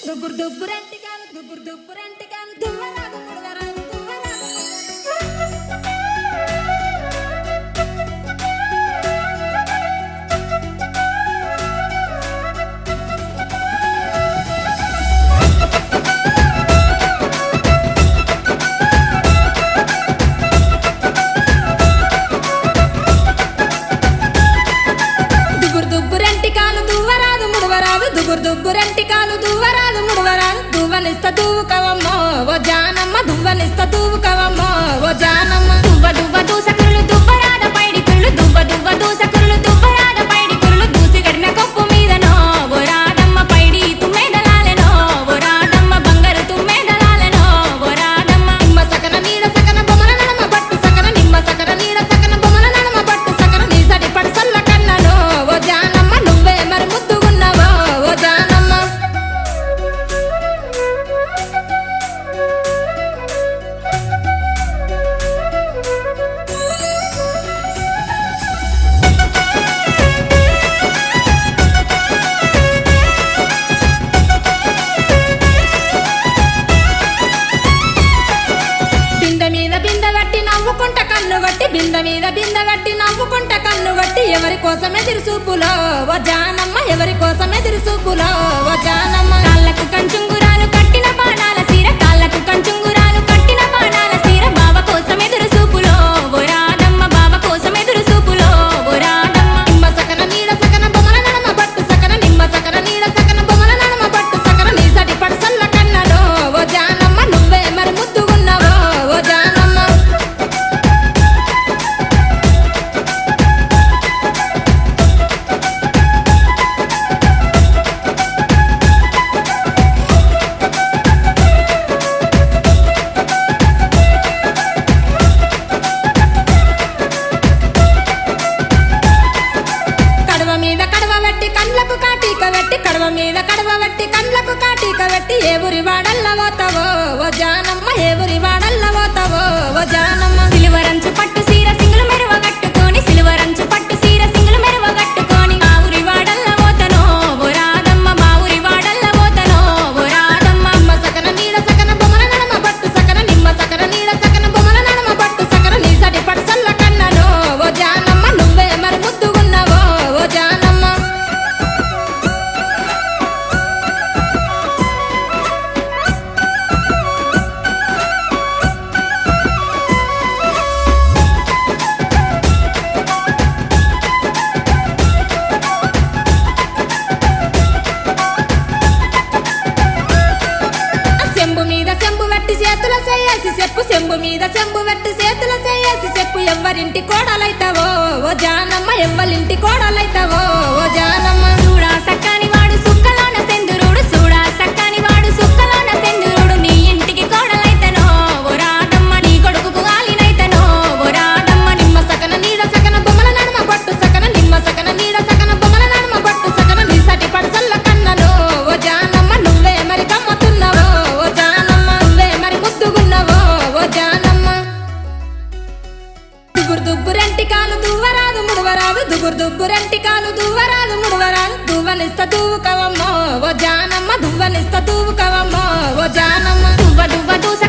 దుబ్బురు దుబ్బురంటికాలు దుబ్బురు దుబ్బురంటికాలు దువ్వరాదు ముడవరాదు దుబ్బురు దుబ్బురంటికాలు దువ్వరాదు ముడవరాదు దువ్వనిస్త దువ్వుకవమ్మో ఓ జానమ్మ దువ్వనిస్త దువ్వుకవమ్మో ఓ జానమ్మ దువ్వ దువ్వ దూసకులు దువ్వరాద పైడి కుళ్ళు దువ్వ దువ్వ దూసకులు దువ్వరాద పైడి కుళ్ళు దూసి గడిన కొప్పు మీదనో ఓ రాదమ్మ పైడి తుమ్మెదలాలెనో ఓ రాదమ్మ బంగారు తుమ్మెదలాలెనో ఓ రాదమ్మ నిమ్మ సకన నీడ సకన బొమ్మల నడమ బట్టు సకన నిమ్మ సకన నీడ సకన బొమ్మల నడమ బట్టు సకన నీ సడి పడసల్ల కన్ననో ఓ జానమ్మ నువ్వే మరి ముద్దుగున్నావో ఓ జానమ్మ బింద మీద బింద గట్టి నవ్వుకుంట కన్ను గట్టి ఎవరి కోసం ఎదురు చూపులో ఓ జానమ్మ ఎవరి కోసం ఎదురు చూపులో ఓ జానమ్మ కాళ్ళకు కంచుంగురాలు కట్టిన బాణాల సీర కాళ్ళకు కంచుంగురాలు కట్టిన బాణాల సీర బావ కోసం ఎదురు చూపులో ఓ రాదమ్మ బావ కోసం ఎదురు చూపులో ఓ రాదమ్మ నిమ్మ సకన నీడ సకన బొమ్మల నడమ బట్టు సకన నిమ్మ సకన నీడ సకన బొమ్మల నడమ బట్టు సకన నీ సడి పడసల్ల కన్నలో ఓ జానమ్మ నువ్వే మరి ముద్దుగున్నావో ఓ జానమ్మ కడవ వెట్టి కండ్లకు కాటిక వెట్టి ఏ ఊరి వాడల్ల పోతావో ఓ జానమ్మ ఏ ఊరి వాడల్ల పోతావో ఓ జానమ్మ సిలువరంచు పట్టు సీర సింగులు మెరువ కట్టుకొని సిలువరంచు పట్టు సీర సింగులు మెరువ కట్టుకొని మా ఊరి వాడల్ల పోతనో ఓ రాదమ్మ మా ఊరి వాడల్ల పోతనో ఓ రాదమ్మ నిమ్మ సకన నీడ సకన బొమ్మల నడమ బట్టు సకన నిమ్మ సకన నీడ సకన బొమ్మల నడమ బట్టు సకన నీ సడి పడసల్ల కన్నలో ఓ జానమ్మ నువ్వే మరి ముద్దుగున్నావో ఓ జానమ్మ చెప్పు చెంబు మీద చెంబు వెట్టి చేతుల చేసి చెప్పు ఎవ్వరింటి కోడలైతావో ఓ జానమ్మ ఎవ్వరింటి కోడలైతావో ఓ జానమ్మ చూడా సక్కని వాడు సుక్కలోన సెందురుడు చూడా సక్కని వాడు సుక్కలోన సెందురుడు నీ ఇంటికి కోడలైతనో ఓ రాదమ్మ నీ కొడుకుకు ఆలినైతనో ఓ రాదమ్మ నిమ్మ సకన నీడ సకన బొమ్మల నడమ బట్టు సకన నిమ్మ సకన నీడ సకన బొమ్మల నడమ బట్టు సకన నీ సటి పడసల్ల కన్నలో ఓ జానమ్మ నువ్వే మరి కమ్మతున్నావో ఓ జానమ్మ నువ్వే మరి ముద్దుగున్నావో ఓ జానమ్మ దుబ్బురు దుబ్బురంటికాలు దువ్వరాదు ముడవరాదు దుబ్బురు దుబ్బురంటికాలు దువ్వరాదు ముడవరాదు దువ్వనిస్త దువ్వుకవమ్మో ఓ జానమ్మ దువ్వనిస్త దువ్వుకవమ్మో ఓ జానమ్మ దువ్వ దువ్వ దూస